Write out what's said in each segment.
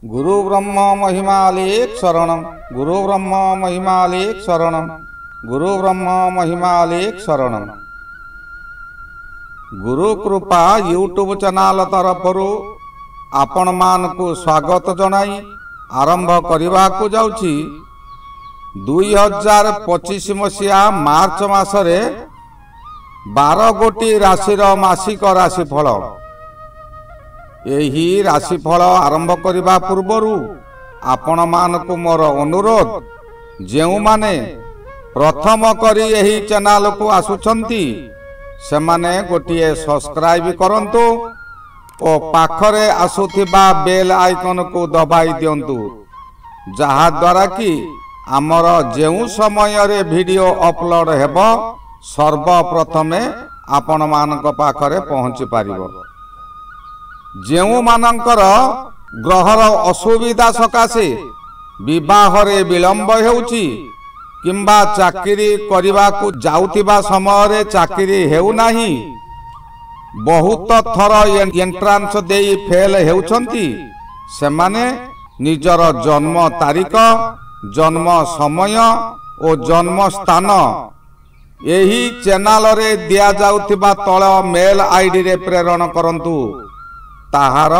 गुरु ब्रह्म महिमालेक शरणम, गुरु ब्रह्म महिमालेक शरणम, गुरु ब्रह्म महिमालेक शरणम। गुरु कृपा यूट्यूब चैनल तरफरु आपण मानकु स्वागत जनाई आरंभ करने को जाउछि। 2025 मसीहा मार्च मासरे 12 गोटी राशिर मासिक राशिफल। यही राशिफल आरंभ करने पूर्वर आपण मानकु मोर अनुरोध, जेउ माने प्रथम करी यही चैनल को आसुछंती से माने गोटिए सब्सक्राइब करंतु और पाखरे आसुथिबा बेल आइकन को दबाई दियंतु, जहा द्वारा कि आमर जेउ समय रे वीडियो अपलोड हेबो सर्वप्रथमे आपण मानक पाखरे पहुंची पारिबो। जेउ मानकर ग्रहर असुविधा सकाशे विवाह रे विलंब हेउची किंबा चाकरी करने को जाउथिबा समय रे चाकरी हेउ नाही, बहुत थर एंट्रांस देई फेल हेउछंती, सेमाने निजर जन्म तारीख, जन्म समय और जन्म स्थान यही चैनल रे दिया जाउथिबा तळ मेल आईडी रे प्रेरण करंतु। ताहार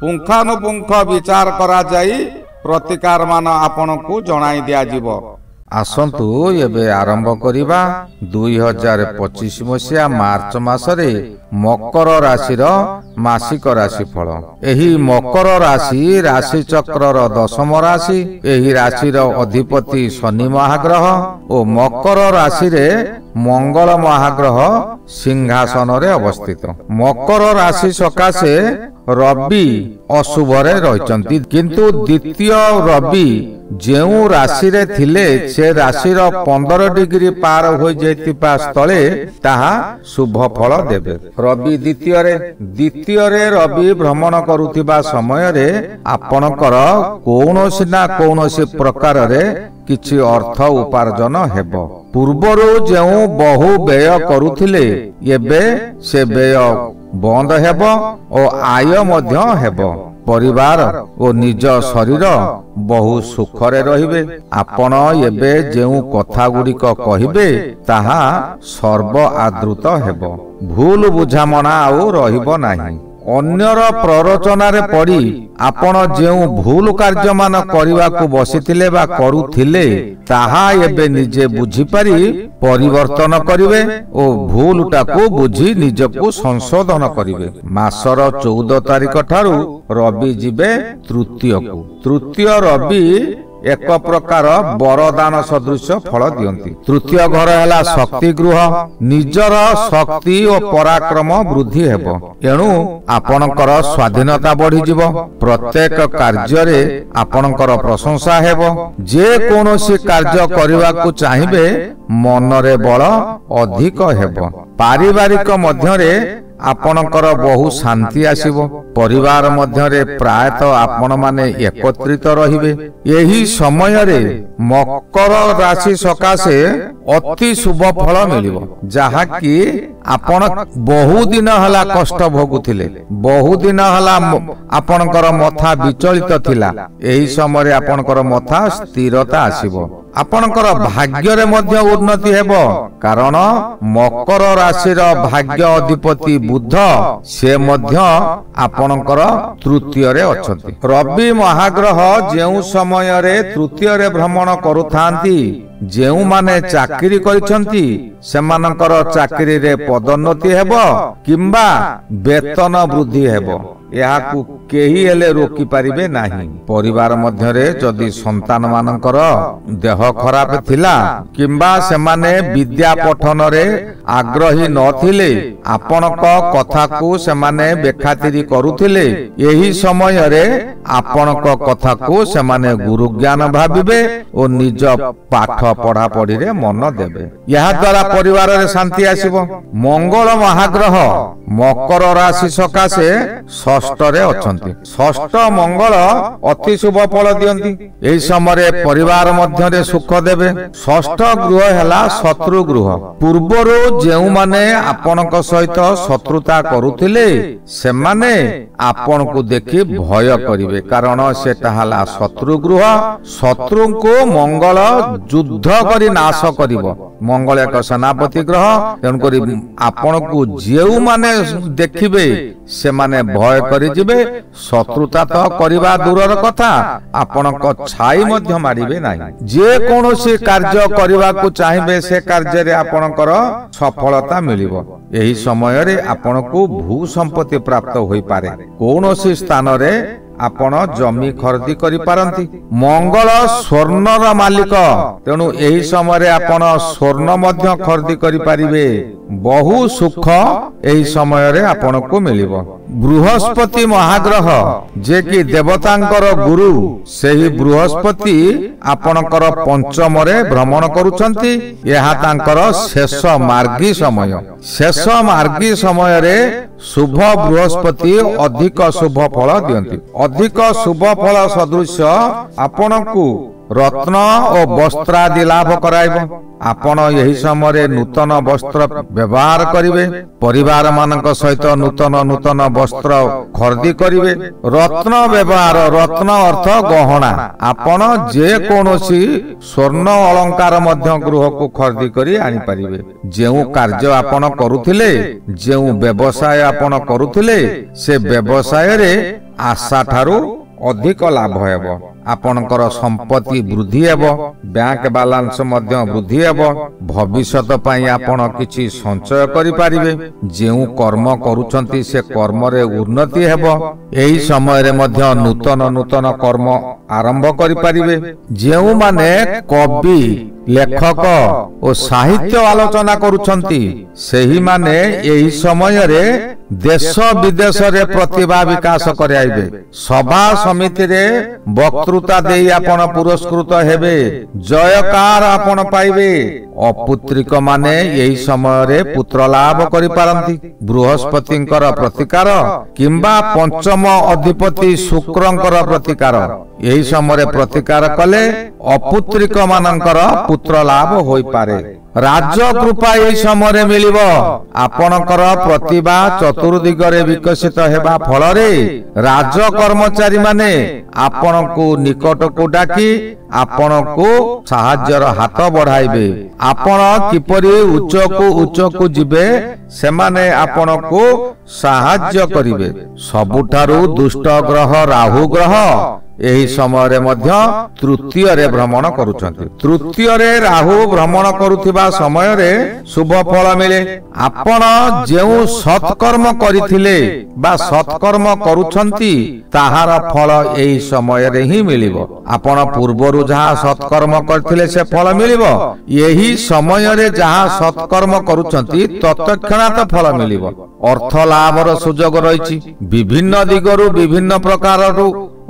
पुंखानुपुंख विचार करा जाई प्रतिकार मान आपण को जणाई दिया जिवो। आसंतु एबे आरंभ करिबा 2025 मसीहा मार्च मासरे मकर राशिर मासिक राशिफल। एही मकर राशि राशि चक्रर दशम राशि। एही राशिर अधिपति शनि महाग्रह और मकर राशि रे मंगल महाग्रह सिंहासन रे अवस्थित। मकर राशि सकाशे रवि अशुभ रे रहिचंती, किंतु द्वितीय रवि जेउ राशि रे थिले से राशिर 15 डिग्री पार हो जाइतिबा स्थले ताहा शुभ फल देबे। रवि द्वितीय रे रवि भ्रमण करुथिबा समय रे आपणकर कोनोसी ना कोनोसी प्रकार रे किछि अर्थ उपार्जन हेबो। पूर्वरु जेउ बहु व्यय करुथिले एबे से व्यय बंद हेबो और आय मध्य हेबो। परिवार और निज शरीर बहु सुखरे रहिबे। आपण एबे जेउ कथा गुड़िक कहिबे ताहा सर्व आदृत हेबो। भूल बुझामणा आउ रहिबो नाही। अन्यर प्ररोचनारे पड़ी आपण जेउ भूल कार्य मान करिवा को बसिथिले बा करुथिले ताहा एबे निजे बुझी पारी परिवर्तन करिवे ओ भूलटा को बुझी निजको संशोधन करिवे। मासर 14 तारिख ठारू रवि जिबे तृतीय रवि एक प्रकार वरदान सदृश फल दियंती। तृतीय घर हैला शक्ति गृह। निजर शक्ति और पराक्रम वृद्धि हेबो, एणु आपणकर स्वाधीनता बढ़ी जिवो। प्रत्येक कार्य रे आपणकर प्रशंसा हेबो। जे कोनोसी कार्य करिवा को चाहिबे मनरे बल अधिक हेबो। पारिवारिक मध्य रे आपणकर बहु शांति आसीबो। परिवार मध्यरे प्रायतः आपण माने एकत्रित रहिबे। यही समय रे मकर राशि सकाशे अति शुभ फल मिलिबो, जहा कि आपण बहु दिन हला कष्ट भोगुथिले, बहु दिन हला आपणकर मथा विचलित थिला। एही समय रे आपणकर मथा स्थिरता आसीबो। आपणकर भाग्य रे मध्य उन्नति हेबो, कारण मकर राशिर भाग्य अधिपति बुध से मध्य आपणकर तृतीय रे अछंती। रवि महाग्रह जेउ समय रे तृतीय रे भ्रमण करुथांती, जेउ माने चाकरी करिसंती सेमानकर चाकरी रे पदोन्नति हेबो किंबा वेतन वृद्धि हेबो। याकू केही हेले रोकी पारिबे नाही। परिवार मध्य रे जदि संतान मानकर देह खराब थिला किंबा सेमाने विद्या पठन रे आग्रही नथिले, आपणक कथा को सेमाने बेखातिरी करुथिले, एही समय रे आपणक कथा को सेमाने गुरु ज्ञान भाबिबे और निज पाठ ପଢାପଢିରେ ମନ ଦେବେ। ଏହା ଦ୍ୱାରା ପରିବାରରେ ଶାନ୍ତି ଆସିବ। ମଙ୍ଗଳ ମହାଗ୍ରହ ମକର ରାଶି ସକାଶେ ଷଷ୍ଠରେ ଅଛନ୍ତି। ଷଷ୍ଠ ମଙ୍ଗଳ ଅତି ଶୁଭ ଫଳ ଦିଅନ୍ତି। ଏହି ସମୟରେ ପରିବାର ମଧ୍ୟରେ ସୁଖ ଦେବେ। ଷଷ୍ଠ ଗୃହ ହେଲା ଶତ୍ରୁ ଗୃହ। ପୂର୍ବରୁ ଯେଉଁମାନେ ଆପଣଙ୍କ ସହିତ ଶତ୍ରୁତା କରୁଥିଲେ ସେମାନେ ଆପଣଙ୍କୁ ଦେଖି ଭୟ କରିବେ, କାରଣ ସେଟା ହେଲା ଶତ୍ରୁ ଗୃହ। ଶତ୍ରୁଙ୍କୁ ମଙ୍ଗଳ ଯୁଦ୍ଧ କରି ନାଶ କରିବ। ମଙ୍ଗଳ ଏକ ସେନାପତି ଗ୍ରହ, ତେଣୁକରି ଆପଣଙ୍କୁ ଯେଉଁମାନେ ଦେଖିବେ ସେମାନେ ଭୟ କରିଯିବେ। ଶତ୍ରୁତା ତ କରିବା ଦୂରର କଥା, ଆପଣଙ୍କ ଛାଇ ମଧ୍ୟ ମାରିବେ ନାହିଁ। ଯେ କୌଣସି କାର୍ଯ୍ୟ କରିବାକୁ ଚାହିଁବେ ସେ କାର୍ଯ୍ୟରେ ଆପଣଙ୍କର ସଫଳତା ମିଳିବ। ଏହି ସମୟରେ ଆପଣଙ୍କୁ ଭୂ ସମ୍ପତ୍ତି ପ୍ରାପ୍ତ ହୋଇପାରେ। କୌଣସି ସ୍ଥାନରେ ଆପଣ ଜମି ଖରିଦି କରିପାରନ୍ତି। ମଙ୍ଗଳ ସ୍ୱର୍ଣ୍ଣର ମାଲିକ, ତେଣୁ ଏହି ସମୟରେ ଆପଣ ସ୍ୱର୍ଣ୍ଣ ମଧ୍ୟ ଖରିଦି କରିପାରିବେ। ବହୁ ସୁଖ ଏହି ସମୟରେ ଆପଣଙ୍କୁ ମିଳିବ। ବୃହସ୍ପତି ମହାଗ୍ରହ ଯେ କି ଦେବତାଙ୍କର ଗୁରୁ, ସେହି ବୃହସ୍ପତି ଆପଣଙ୍କର ପଞ୍ଚମରେ ଭ୍ରମଣ କରୁଛନ୍ତି। ଏହା ତାଙ୍କର ଶେଷ ମାର୍ଗୀ ସମୟ। ଶେଷ ମାର୍ଗୀ ସମୟରେ ଶୁଭ ବୃହସ୍ପତି ଅଧିକ ଶୁଭ ଫଳ ଦିଅନ୍ତି। ଅଧିକ ଶୁଭ ଫଳ ସଦୃଶ ଆପଣଙ୍କୁ ରତ୍ନ ଓ ବସ୍ତ୍ର ଆଦି ଲାଭ କରାଇବ। ଆପଣ ଏହି ସମୟରେ ନୂତନ ବସ୍ତ୍ର ବ୍ୟବହାର କରିବେ। ପରିବାର ମାନଙ୍କ ସହିତ ନୂତନ ବସ୍ତ୍ର ଖରିଦି କରିବେ। ରତ୍ନ ବ୍ୟବହାର, ରତ୍ନ ଅର୍ଥ ଗହଣା। ଆପଣ ଯେ କୌଣସି ସ୍ୱର୍ଣ୍ଣ ଅଳଙ୍କାର ମଧ୍ୟ ଗୃହକୁ ଖରିଦି କରି ଆଣିପାରିବେ। ଯେଉଁ କାର୍ଯ୍ୟ ଆପଣ କରୁଥିଲେ, ଯେଉଁ ବ୍ୟବସାୟ ଆପଣ କରୁଥିଲେ, ସେ ବ୍ୟବସାୟରେ ଆଶା ଠାରୁ ଅଧିକ ଲାଭ ହେବ। ଆପଣଙ୍କର ସମ୍ପତ୍ତି ବୃଦ୍ଧି ହେବ। ବ୍ୟାଙ୍କ ବାଲାନ୍ସ ମଧ୍ୟ ବୃଦ୍ଧି ହେବ। ଭବିଷ୍ୟତ ପାଇଁ ଆପଣ କିଛି ସଞ୍ଚୟ କରିପାରିବେ। ଯେଉଁ କର୍ମ କରୁଛନ୍ତି ସେ କର୍ମରେ ଉନ୍ନତି ହେବ। ଏହି ସମୟରେ ମଧ୍ୟ ନୂତନ କର୍ମ ଆରମ୍ଭ କରିପାରିବେ। ଯେଉଁମାନେ କବି, ଲେଖକ ଓ ସାହିତ୍ୟ ଆଲୋଚନା କରୁଛନ୍ତି ସେହିମାନେ ଏହି ସମୟରେ ଦେଶ ବିଦେଶରେ ପ୍ରତିଭା ବିକାଶ କରାଇବେ। ସଭା ସମିତିରେ ବକ୍ତୃତା ଦେଇ ଆପଣ ପୁରସ୍କୃତ ହେବେ। ଜୟକାର ଆପଣ ପାଇବେ। ଅପୁତ୍ରିକ ମାନେ ଏହି ସମୟରେ ପୁତ୍ର ଲାଭ କରିପାରନ୍ତି। ବୃହସ୍ପତିଙ୍କର ପ୍ରତିକାର କିମ୍ବା ପଞ୍ଚମ ଅଧିପତି ଶୁକ୍ରଙ୍କର ପ୍ରତିକାର ଏହି ସମୟରେ ପ୍ରତିକାର କଲେ ଅପୁତ୍ରିକ ମାନଙ୍କର ପୁତ୍ର ଲାଭ ହୋଇପାରେ। ରାଜକୃପା ଏହି ସମୟରେ ମିଳିବ। ଆପଣଙ୍କର ପ୍ରତିଭା ଚତୁର୍ଦିଗରେ ବିକଶିତ ହେବା ଫଳରେ ରାଜ କର୍ମଚାରୀ ମାନେ ଆପଣଙ୍କୁ ନିକଟକୁ ଡାକି ଆପଣଙ୍କୁ ସାହାଯ୍ୟର ହାତ ବଢାଇବେ। ଆପଣ କିପରି ଉଚ୍ଚକୁ ଯିବେ ସେମାନେ ଆପଣଙ୍କୁ ସାହାଯ୍ୟ କରିବେ। ସବୁଠାରୁ ଦୁଷ୍ଟ ଗ୍ରହ ରାହୁ ଗ୍ରହ ଏହି ସମୟରେ ମଧ୍ୟ ତୃତୀୟରେ ଭ୍ରମଣ କରୁଛନ୍ତି। ତୃତୀୟରେ ରାହୁ ଭ୍ରମଣ କରୁଥିବା ସମୟରେ ଶୁଭ ଫଳ ମିଳେ। ଆପଣ ଯେଉଁ ସତ୍କର୍ମ କରିଥିଲେ ବା ସତ୍କର୍ମ କରୁଛନ୍ତି ତାହାର ଫଳ ଏହି ସମୟରେ ହିଁ ମିଳିବ। ଆପଣ ପୂର୍ବରୁ ଯାହା ସତ୍କର୍ମ କରିଥିଲେ ସେ ଫଳ ମିଳିବ। ଏହି ସମୟରେ ଯାହା ସତ୍କର୍ମ କରୁଛନ୍ତି ତତ୍କ୍ଷଣାତ ଫଳ ମିଳିବ। ଅର୍ଥ ଲାଭର ସୁଯୋଗ ରହିଛି। ବିଭିନ୍ନ ଦିଗରୁ ବିଭିନ୍ନ ପ୍ରକାରରୁ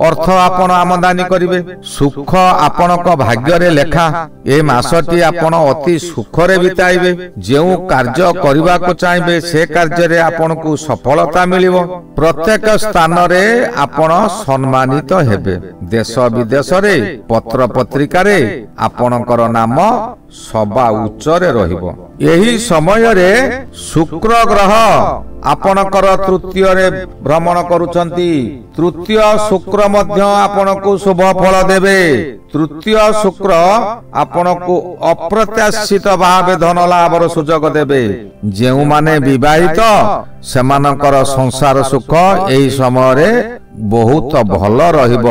ଅର୍ଥ ଆପଣ ଆମଦାନୀ କରିବେ। ସୁଖ ଆପଣଙ୍କ ଭାଗ୍ୟରେ ଲେଖା। ଏ ମାସଟି ଆପଣ ଅତି ସୁଖରେ ବିତାଇବେ। ଯେଉଁ କାର୍ଯ୍ୟ କରିବାକୁ ଚାହିଁବେ ସେ କାର୍ଯ୍ୟରେ ଆପଣଙ୍କୁ ସଫଳତା ମିଳିବ। ପ୍ରତ୍ୟେକ ସ୍ଥାନରେ ଆପଣ ସମ୍ମାନିତ ହେବେ। ଦେଶ ବିଦେଶରେ ପତ୍ର ପତ୍ରିକାରେ ଆପଣଙ୍କର ନାମ ସବା ଉଚ୍ଚରେ ରହିବ। ଏହି ସମୟରେ ଶୁକ୍ର ଗ୍ରହ ଆପଣଙ୍କର ତୃତୀୟରେ ଭ୍ରମଣ କରୁଛନ୍ତି। ତୃତୀୟ ଶୁକ୍ର ମଧ୍ୟ ଆପଣଙ୍କୁ ଶୁଭ ଫଳ ଦେବେ। ତୃତୀୟ ଶୁକ୍ର ଆପଣଙ୍କୁ ଅପ୍ରତ୍ୟାଶିତ ଭାବେ ଧନ ଲାଭର ସୁଯୋଗ ଦେବେ। ଯେଉଁମାନେ ବିବାହିତ ସେମାନଙ୍କର ସଂସାର ସୁଖ ଏହି ସମୟରେ ବହୁତ ଭଲ ରହିବ।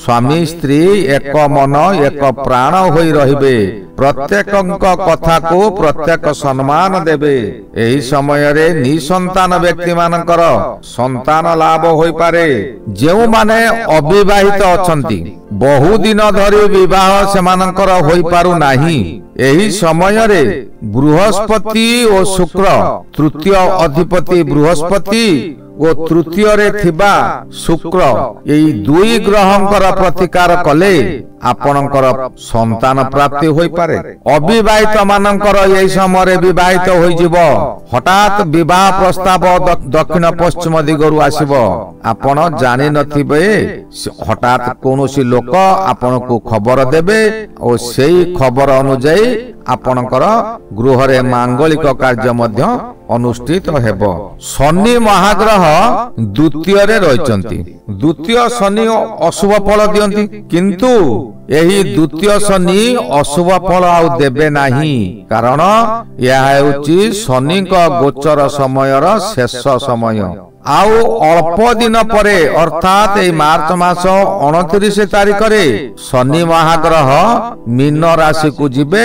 ସ୍ୱାମୀ ସ୍ତ୍ରୀ ଏକ ମନ ଏକ ପ୍ରାଣ ହୋଇ ରହିବେ। ପ୍ରତ୍ୟେକଙ୍କ କଥାକୁ ପ୍ରତ୍ୟେକ ସମ୍ମାନ ଦେବେ। ଏହି ସମୟରେ ନିଃସନ୍ତାନ ବ୍ୟକ୍ତି ମାନଙ୍କର ସନ୍ତାନ ଲାଭ ହୋଇପାରେ। ଯେଉଁମାନେ ଅବିବାହିତ ଅଛନ୍ତି ବହୁଦିନ ଧରି ବିବାହ ସେମାନଙ୍କର ହୋଇପାରୁନାହିଁ, ଏହି ସମୟରେ ବୃହସ୍ପତି ଓ ଶୁକ୍ର, ତୃତୀୟ ଅଧିପତି ବୃହସ୍ପତି ଓ ତୃତୀୟରେ ଥିବା ଶୁକ୍ର ଏହି ଦୁଇ ଗ୍ରହଙ୍କର ପ୍ରତିକାର କଲେ ଆପଣଙ୍କର ସନ୍ତାନ ପ୍ରାପ୍ତି ହୋଇପାରେ। ଅବିବାହିତ ମାନଙ୍କର ଏହି ସମୟରେ ବିବାହିତ ହୋଇଯିବ। ହଠାତ୍ ବିବାହ ପ୍ରସ୍ତାବ ଦକ୍ଷିଣ ପଶ୍ଚିମ ଦିଗରୁ ଆସିବ। ଆପଣ ଜାଣିନଥିବେ, ହଠାତ୍ କୌଣସି ଲୋକ ଆପଣଙ୍କୁ ଖବର ଦେବେ ଓ ସେଇ ଖବର ଅନୁଯାୟୀ ଆପଣଙ୍କର ଗୃହରେ ମାଙ୍ଗଳିକ କାର୍ଯ୍ୟ ମଧ୍ୟ ଅନୁଷ୍ଠିତ ହେବ। ଶନି ମହାଗ୍ରହ ଦ୍ୱିତୀୟରେ ରହିଛନ୍ତି। ଦ୍ୱିତୀୟ ଶନି ଅଶୁଭ ଫଳ ଦିଅନ୍ତି, କିନ୍ତୁ ଏହି ଦ୍ୱିତୀୟ ଶନି ଅଶୁଭ ଫଳ ଆଉ ଦେବେ ନାହିଁ, କାରଣ ଏହା ହେଉଛି ଶନିଙ୍କ ଗୋଚର ସମୟର ଶେଷ ସମୟ। ଆଉ ଅଳ୍ପ ଦିନ ପରେ ଅର୍ଥାତ୍ ଏଇ ମାର୍ଚ୍ଚ ମାସ 29 ତାରିଖରେ ଶନି ମହାଗ୍ରହ ମୀନ ରାଶିକୁ ଯିବେ,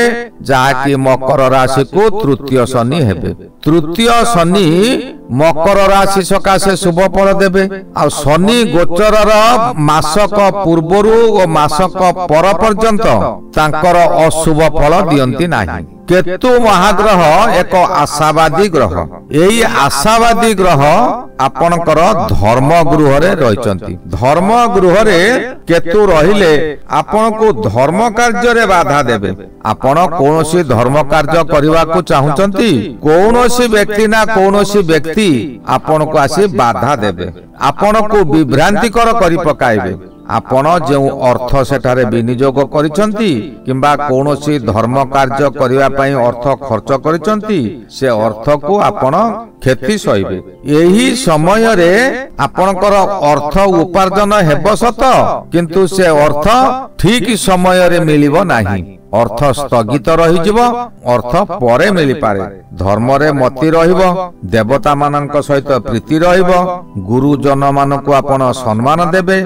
ଯାହାକି ମକର ରାଶିକୁ ତୃତୀୟ ଶନି ହେବେ। ତୃତୀୟ ଶନି ମକର ରାଶି ସକାଶେ ଶୁଭ ଫଳ ଦେବେ। ଆଉ ଶନି ଗୋଚରର ମାସକ ପୂର୍ବରୁ ଓ ମାସକ ପର ପର୍ଯ୍ୟନ୍ତ ତାଙ୍କର ଅଶୁଭ ଫଳ ଦିଅନ୍ତି ନାହିଁ। କେତୁ ମହାଗ୍ରହ ଏକ ଆଶାବାଦୀ ଗ୍ରହ। ଏହି ଆଶାବାଦୀ ଗ୍ରହ ଆପଣଙ୍କର ଧର୍ମ ଗୃହରେ ରହିଛନ୍ତି। ଧର୍ମ ଗୃହରେ କେତୁ ରହିଲେ ଆପଣଙ୍କୁ ଧର୍ମ କାର୍ଯ୍ୟରେ ବାଧା ଦେବେ। ଆପଣ କୌଣସି ଧର୍ମ କାର୍ଯ୍ୟ କରିବାକୁ ଚାହୁଁଛନ୍ତି, କୌଣସି ବ୍ୟକ୍ତି ନା କୌଣସି ବ୍ୟକ୍ତି ଆପଣଙ୍କୁ ଆସି ବାଧା ଦେବେ, ଆପଣଙ୍କୁ ବିଭ୍ରାନ୍ତିକର କରି ପକାଇବେ। ଆପଣ ଯେଉଁ ଅର୍ଥ ସେଠାରେ ବିନିଯୋଗ କରିଛନ୍ତି କିମ୍ବା କୌଣସି ଧର୍ମ କାର୍ଯ୍ୟ କରିବା ପାଇଁ ଅର୍ଥ ଖର୍ଚ୍ଚ କରିଛନ୍ତି, ସେ ଅର୍ଥକୁ ଆପଣ କ୍ଷତି ସହିବେ। ଏହି ସମୟରେ ଆପଣଙ୍କର ଅର୍ଥ ଉପାର୍ଜନ ହେବ ସତ, କିନ୍ତୁ ସେ ଅର୍ଥ ଠିକ ସମୟରେ ମିଳିବ ନାହିଁ। ଅର୍ଥ ସ୍ଥଗିତ ରହିଯିବ, ଅର୍ଥ ପରେ ମିଳିପାରେ। ଧର୍ମରେ ମତି ରହିବ, ଦେବତା ମାନଙ୍କ ସହିତ ପ୍ରୀତି ରହିବ, ଗୁରୁଜନ ମାନଙ୍କୁ ଆପଣ ସମ୍ମାନ ଦେବେ।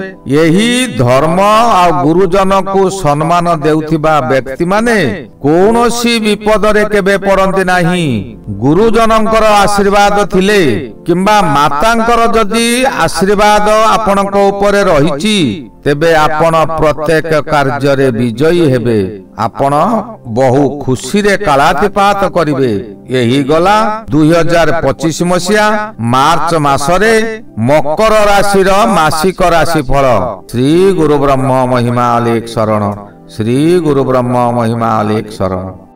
ଏହି ଧର୍ମ ଆଉ ଗୁରୁଜନକୁ ସମ୍ମାନ ଦେଉଥିବା ବ୍ୟକ୍ତି ମାନେ କୌଣସି ବିପଦରେ କେବେ ପଡନ୍ତି ନାହିଁ। ଗୁରୁଜନଙ୍କର ଆଶୀର୍ବାଦ ଥିଲେ କିମ୍ବା ମାତାଙ୍କର ଯଦି ଆଶୀର୍ବାଦ ଆପଣଙ୍କ ଉପରେ ରହିଛି, ତେବେ ଆପଣ ପ୍ରତ୍ୟେକ କାର୍ଯ୍ୟରେ ବିଜୟୀ ହେବେ। ଆପଣ ବହୁ ଖୁସିରେ କାଳାତିପାତ କରିବେ। ଏହି ଗଲା 2025 ମସିହା ମାର୍ଚ୍ଚ ମାସରେ ମକର ରାଶିର ମାସିକ ରାଶି ଫଳ। ଶ୍ରୀ ଗୁରୁ ବ୍ରହ୍ମ ମହିମା ଅଲେଖ ଶରଣ। ଶ୍ରୀ ଗୁରୁ ବ୍ରହ୍ମ ମହିମା ଅଲେଖ ଶରଣ।